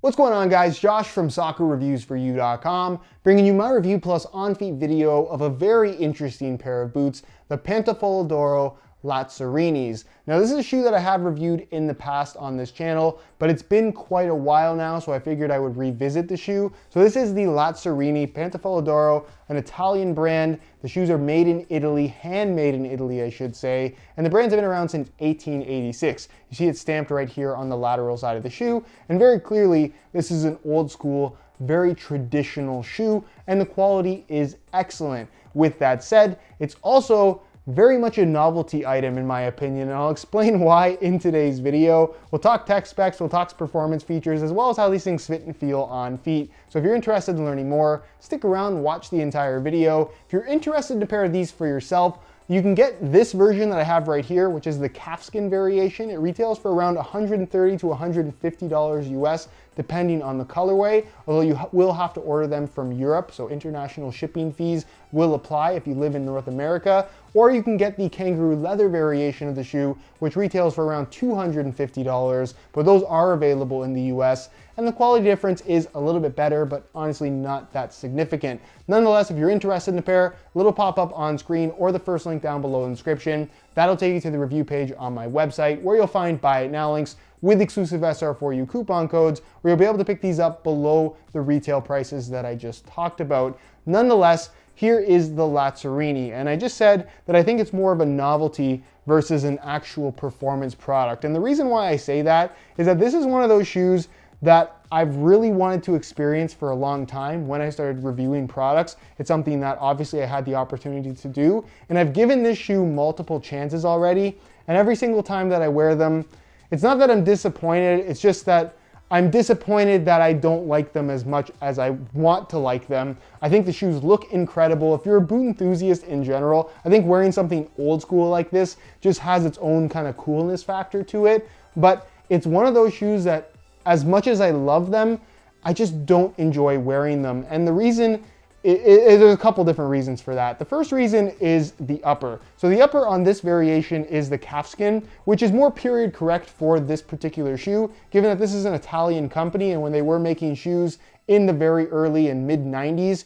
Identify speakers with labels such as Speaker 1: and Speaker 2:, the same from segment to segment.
Speaker 1: What's going on, guys? Josh from soccerreviewsforyou.com, bringing you my review plus on-feet video of a very interesting pair of boots, the Pantofola Lazzarinis. Now, this is a shoe that I have reviewed in the past on this channel, but it's been quite a while now, so I figured I would revisit the shoe. So this is the Lazzarini Pantofola, an Italian brand. The shoes are made in Italy, handmade in Italy, I should say, and the brands have been around since 1886. You see it stamped right here on the lateral side of the shoe, and very clearly, this is an old school, very traditional shoe, and the quality is excellent. With that said, it's also very much a novelty item in my opinion, and I'll explain why in today's video. We'll talk tech specs, we'll talk performance features, as well as how these things fit and feel on feet. So if you're interested in learning more, stick around, watch the entire video. If you're interested in a pair of these for yourself, you can get this version that I have right here, which is the calfskin variation. It retails for around $130 to $150 US, depending on the colorway, although you will have to order them from Europe, so international shipping fees will apply if you live in North America. Or you can get the kangaroo leather variation of the shoe, which retails for around $250, but those are available in the US, and the quality difference is a little bit better, but honestly not that significant. Nonetheless, if you're interested in a pair, little pop-up on screen or the first link down below in the description, that'll take you to the review page on my website, where you'll find buy it now links with exclusive SR4U coupon codes, where you'll be able to pick these up below the retail prices that I just talked about. Nonetheless, here is the Lazzarini, and I just said that I think it's more of a novelty versus an actual performance product. And the reason why I say that is that this is one of those shoes that I've really wanted to experience for a long time. When I started reviewing products, it's something that obviously I had the opportunity to do, and I've given this shoe multiple chances already, and every single time that I wear them, it's not that I'm disappointed, it's just that I'm disappointed that I don't like them as much as I want to like them. I think the shoes look incredible. If you're a boot enthusiast in general, I think wearing something old school like this just has its own kind of coolness factor to it. But it's one of those shoes that, as much as I love them, I just don't enjoy wearing them. And the reason, there's a couple different reasons for that. The first reason is the upper. So the upper on this variation is the calfskin, which is more period correct for this particular shoe, given that this is an Italian company, and when they were making shoes in the very early and mid 90s,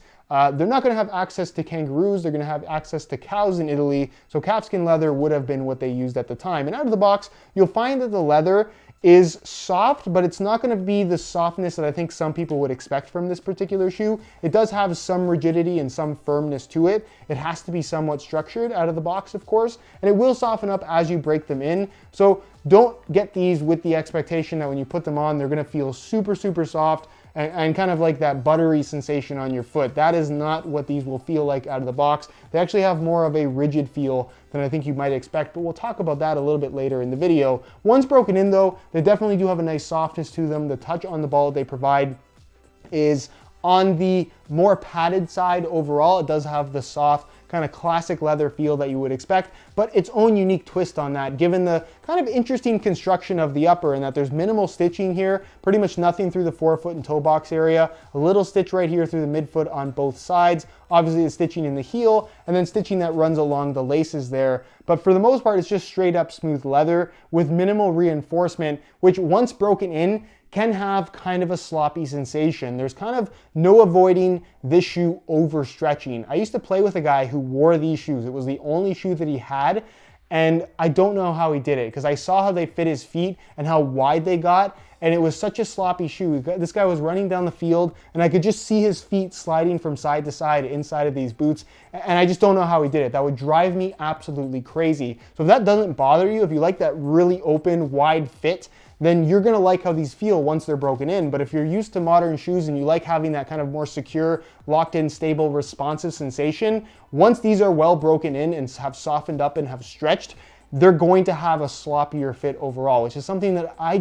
Speaker 1: they're not gonna have access to kangaroos, they're gonna have access to cows in Italy, so calfskin leather would have been what they used at the time. And out of the box, you'll find that the leather is soft, but it's not going to be the softness that I think some people would expect from this particular shoe. It does have some rigidity and some firmness to it. It has to be somewhat structured out of the box, of course, and it will soften up as you break them in. So don't get these with the expectation that when you put them on, they're going to feel super, super soft and kind of like that buttery sensation on your foot. That is not what these will feel like out of the box. They actually have more of a rigid feel than I think you might expect, but we'll talk about that a little bit later in the video. Once broken in though, they definitely do have a nice softness to them. The touch on the ball they provide is on the more padded side overall. It does have the soft, kind of classic leather feel that you would expect, but its own unique twist on that, given the kind of interesting construction of the upper, and that there's minimal stitching here, pretty much nothing through the forefoot and toe box area, a little stitch right here through the midfoot on both sides, obviously the stitching in the heel, and then stitching that runs along the laces there. But for the most part, it's just straight up smooth leather with minimal reinforcement, which once broken in, can have kind of a sloppy sensation. There's kind of no avoiding this shoe overstretching. I used to play with a guy who wore these shoes. It was the only shoe that he had, and I don't know how he did it, because I saw how they fit his feet and how wide they got, and it was such a sloppy shoe. This guy was running down the field, and I could just see his feet sliding from side to side inside of these boots, and I just don't know how he did it. That would drive me absolutely crazy. So if that doesn't bother you, if you like that really open, wide fit, then you're gonna like how these feel once they're broken in. But if you're used to modern shoes and you like having that kind of more secure, locked in, stable, responsive sensation, once these are well broken in and have softened up and have stretched, they're going to have a sloppier fit overall, which is something that I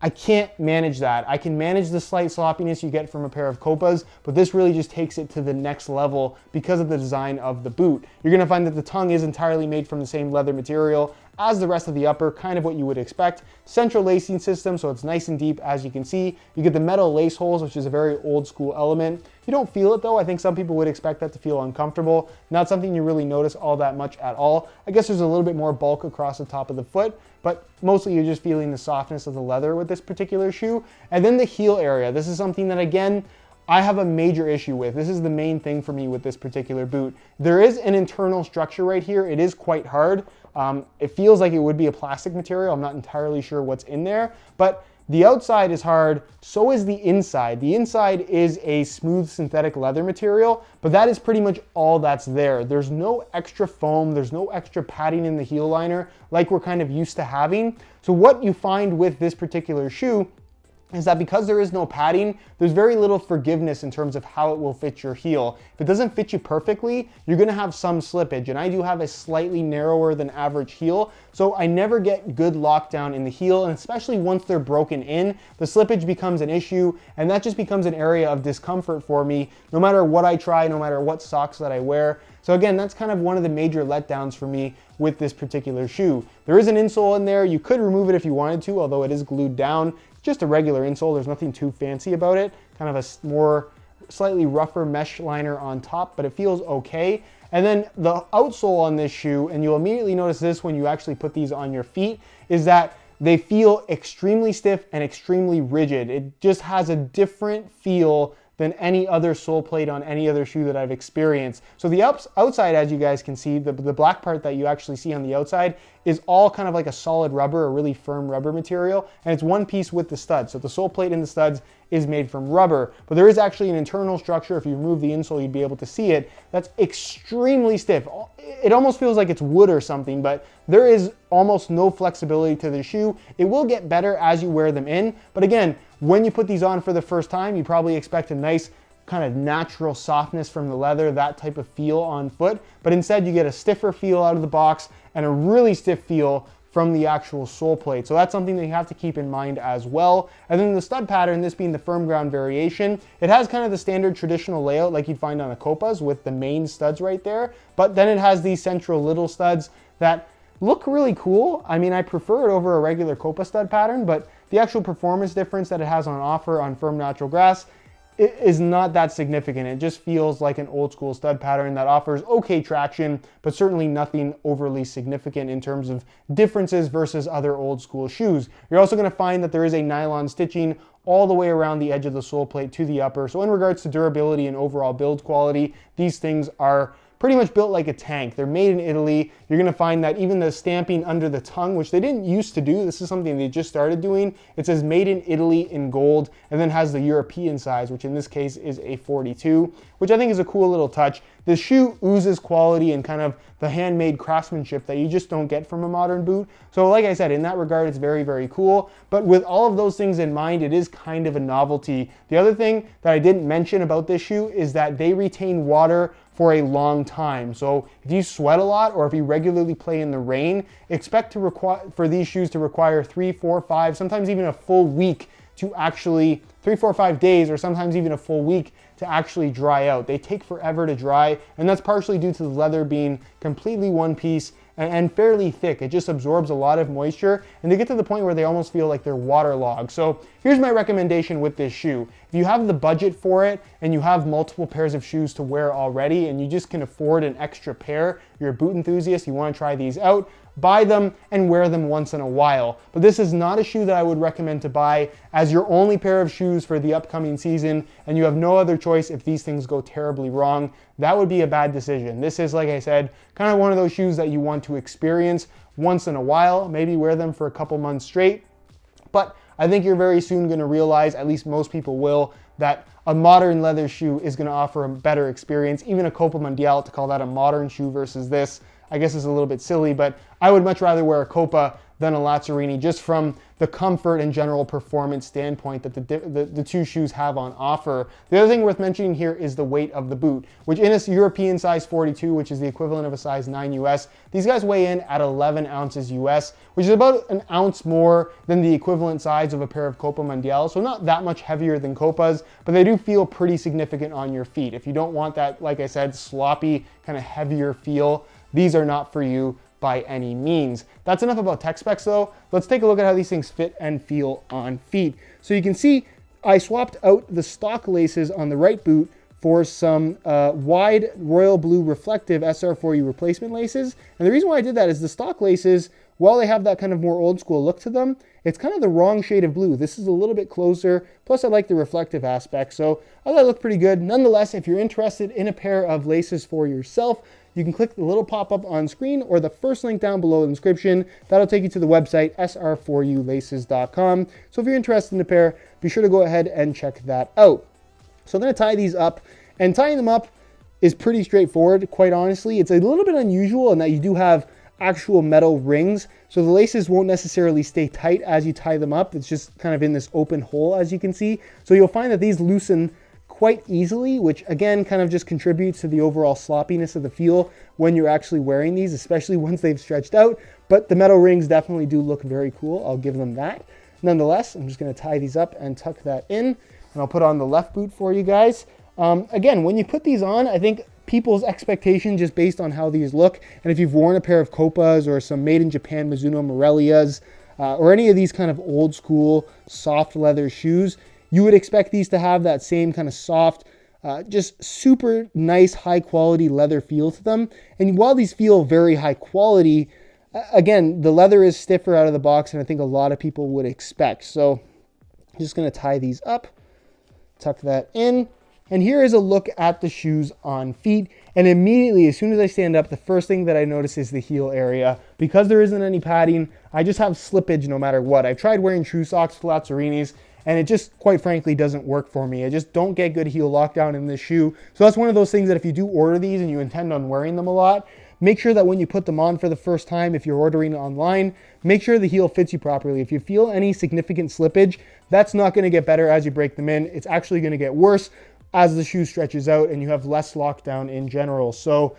Speaker 1: can't manage that. I can manage the slight sloppiness you get from a pair of Copas, but this really just takes it to the next level because of the design of the boot. You're gonna find that the tongue is entirely made from the same leather material as the rest of the upper, kind of what you would expect. Central lacing system, so it's nice and deep, as you can see. You get the metal lace holes, which is a very old school element. You don't feel it though. I think some people would expect that to feel uncomfortable. Not something you really notice all that much at all. I guess there's a little bit more bulk across the top of the foot, but mostly you're just feeling the softness of the leather with this particular shoe. And then the heel area. This is something that, again, I have a major issue with. This is the main thing for me with this particular boot. There is an internal structure right here. It is quite hard. It feels like it would be a plastic material. I'm not entirely sure what's in there, but the outside is hard, so is the inside. The inside is a smooth synthetic leather material, but that is pretty much all that's there. There's no extra foam, there's no extra padding in the heel liner like we're kind of used to having. So what you find with this particular shoe is that because there is no padding, there's very little forgiveness in terms of how it will fit your heel. If it doesn't fit you perfectly, you're gonna have some slippage, and I do have a slightly narrower than average heel, so I never get good lockdown in the heel, and especially once they're broken in, the slippage becomes an issue, and that just becomes an area of discomfort for me, no matter what I try, no matter what socks that I wear. So again, that's kind of one of the major letdowns for me with this particular shoe. There is an insole in there. You could remove it if you wanted to, although it is glued down. Just a regular insole, there's nothing too fancy about it. Kind of a more slightly rougher mesh liner on top, but it feels okay. And then the outsole on this shoe, and you'll immediately notice this when you actually put these on your feet, is that they feel extremely stiff and extremely rigid. It just has a different feel than any other sole plate on any other shoe that I've experienced. So the outside, as you guys can see, the black part that you actually see on the outside is all kind of like a solid rubber, a really firm rubber material, and it's one piece with the studs. So the sole plate and the studs is made from rubber, but there is actually an internal structure. If you remove the insole, you'd be able to see it. That's extremely stiff. It almost feels like it's wood or something, but there is almost no flexibility to the shoe. It will get better as you wear them in, but again, when you put these on for the first time, you probably expect a nice kind of natural softness from the leather, that type of feel on foot, but instead you get a stiffer feel out of the box and a really stiff feel from the actual sole plate. So that's something that you have to keep in mind as well. And then the stud pattern, this being the firm ground variation, it has kind of the standard traditional layout like you'd find on a Copas with the main studs right there, but then it has these central little studs that look really cool. I mean, I prefer it over a regular Copa stud pattern, but the actual performance difference that it has on offer on firm natural grass is not that significant. It just feels like an old school stud pattern that offers okay traction, but certainly nothing overly significant in terms of differences versus other old school shoes. You're also gonna find that there is a nylon stitching all the way around the edge of the sole plate to the upper. So in regards to durability and overall build quality, these things are pretty much built like a tank. They're made in Italy. You're gonna find that even the stamping under the tongue, which they didn't used to do, this is something they just started doing. It says made in Italy in gold, and then has the European size, which in this case is a 42, which I think is a cool little touch. The shoe oozes quality and kind of the handmade craftsmanship that you just don't get from a modern boot. So like I said, in that regard, it's very, very cool. But with all of those things in mind, it is kind of a novelty. The other thing that I didn't mention about this shoe is that they retain water for a long time. So if you sweat a lot or if you regularly play in the rain, expect for these shoes to require 3, 4, 5, sometimes even a full week to actually, 3, 4, 5 days, or sometimes even a full week to actually dry out. They take forever to dry, and that's partially due to the leather being completely one piece and fairly thick. It just absorbs a lot of moisture, and they get to the point where they almost feel like they're waterlogged. So here's my recommendation with this shoe. If you have the budget for it and you have multiple pairs of shoes to wear already and you just can afford an extra pair, you're a boot enthusiast, you want to try these out, buy them and wear them once in a while. But this is not a shoe that I would recommend to buy as your only pair of shoes for the upcoming season and you have no other choice if these things go terribly wrong. That would be a bad decision. This is, like I said, kind of one of those shoes that you want to experience once in a while, maybe wear them for a couple months straight. But I think you're very soon going to realize, at least most people will, that a modern leather shoe is going to offer a better experience. Even a Copa Mondial, to call that a modern shoe versus this, I guess is a little bit silly, but I would much rather wear a Copa than a Lazzarini just from the comfort and general performance standpoint that the two shoes have on offer. The other thing worth mentioning here is the weight of the boot, which in a European size 42, which is the equivalent of a size 9 US, these guys weigh in at 11 ounces US, which is about an ounce more than the equivalent size of a pair of Copa Mondial. So not that much heavier than Copas, but they do feel pretty significant on your feet. If you don't want that, like I said, sloppy, kind of heavier feel, these are not for you. by any means. That's enough about tech specs though. Let's take a look at how these things fit and feel on feet. So you can see I swapped out the stock laces on the right boot for some wide royal blue reflective SR4U replacement laces. And the reason why I did that is the stock laces, while they have that kind of more old school look to them, it's kind of the wrong shade of blue. This is a little bit closer, plus I like the reflective aspect, so I thought it looked pretty good. Nonetheless, if you're interested in a pair of laces for yourself, you can click the little pop-up on screen or the first link down below in the description. That'll take you to the website, sr4ulaces.com. So if you're interested in a pair, be sure to go ahead and check that out. So I'm gonna tie these up, and tying them up is pretty straightforward, quite honestly. It's a little bit unusual in that you do have actual metal rings, so the laces won't necessarily stay tight as you tie them up. It's just kind of in this open hole, as you can see. So you'll find that these loosen quite easily, which again kind of just contributes to the overall sloppiness of the feel when you're actually wearing these, especially once they've stretched out. But the metal rings definitely do look very cool. I'll give them that. Nonetheless, I'm just going to tie these up and tuck that in, and I'll put on the left boot for you guys. Again, when you put these on, I think people's expectation just based on how these look, and if you've worn a pair of Copas or some made in Japan Mizuno Morelias, or any of these kind of old school soft leather shoes, you would expect these to have that same kind of soft, just super nice high quality leather feel to them. And while these feel very high quality, again, the leather is stiffer out of the box than I think a lot of people would expect. So I'm just going to tie these up, tuck that in. And here is a look at the shoes on feet. And immediately, as soon as I stand up, the first thing that I notice is the heel area. Because there isn't any padding, I just have slippage no matter what. I've tried wearing true socks for Lazzarinis, and it just, quite frankly, doesn't work for me. I just don't get good heel lockdown in this shoe. So that's one of those things that if you do order these and you intend on wearing them a lot, make sure that when you put them on for the first time, if you're ordering online, make sure the heel fits you properly. If you feel any significant slippage, that's not going to get better as you break them in. It's actually going to get worse as the shoe stretches out and you have less lockdown in general. So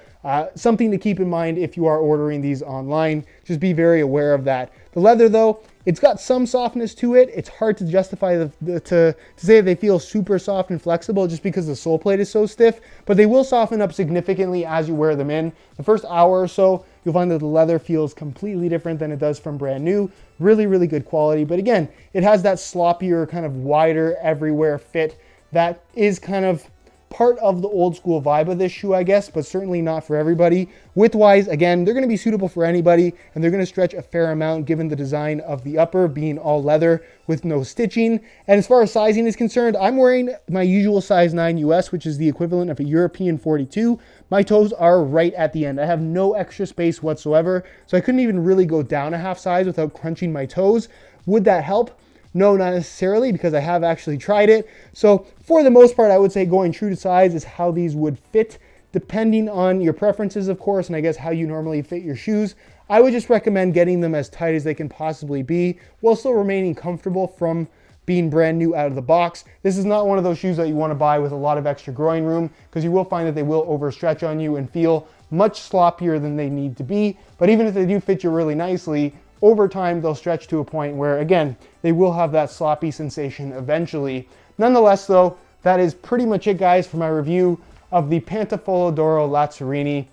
Speaker 1: something to keep in mind if you are ordering these online. Just be very aware of that. The leather though, it's got some softness to it. It's hard to justify to say that they feel super soft and flexible just because the sole plate is so stiff, but they will soften up significantly as you wear them in. The first hour or so, you'll find that the leather feels completely different than it does from brand new. Really, really good quality. But again, it has that sloppier, kind of wider everywhere fit that is kind of part of the old school vibe of this shoe, I guess, but certainly not for everybody. Width-wise, again, they're going to be suitable for anybody, and they're going to stretch a fair amount given the design of the upper being all leather with no stitching. And as far as sizing is concerned, I'm wearing my usual size 9 US, which is the equivalent of a European 42. My toes are right at the end. I have no extra space whatsoever, so I couldn't even really go down a half size without crunching my toes. Would that help? No, not necessarily, because I have actually tried it. So for the most part, I would say going true to size is how these would fit, depending on your preferences, of course, and I guess how you normally fit your shoes. I would just recommend getting them as tight as they can possibly be, while still remaining comfortable from being brand new out of the box. This is not one of those shoes that you want to buy with a lot of extra groin room, because you will find that they will overstretch on you and feel much sloppier than they need to be. But even if they do fit you really nicely, over time, they'll stretch to a point where, again, they will have that sloppy sensation eventually. Nonetheless, though, that is pretty much it, guys, for my review of the Pantofola d'Oro Lazzarini.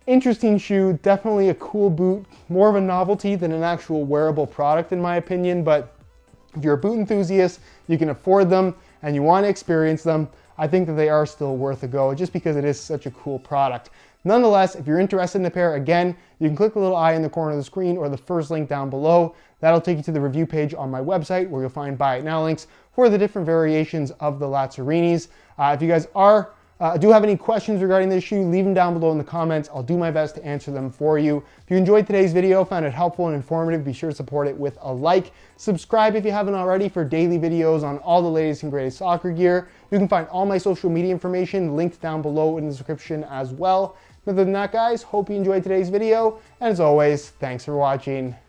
Speaker 1: Interesting shoe, definitely a cool boot, more of a novelty than an actual wearable product, in my opinion. But if you're a boot enthusiast, you can afford them, and you want to experience them, I think that they are still worth a go, just because it is such a cool product. Nonetheless, if you're interested in a pair, again, you can click the little eye in the corner of the screen or the first link down below. That'll take you to the review page on my website where you'll find buy it now links for the different variations of the Lazzarinis. If you guys do have any questions regarding this shoe, leave them down below in the comments. I'll do my best to answer them for you. If you enjoyed today's video, found it helpful and informative, be sure to support it with a like. Subscribe if you haven't already for daily videos on all the latest and greatest soccer gear. You can find all my social media information linked down below in the description as well. Other than that, guys, hope you enjoyed today's video, and as always, thanks for watching.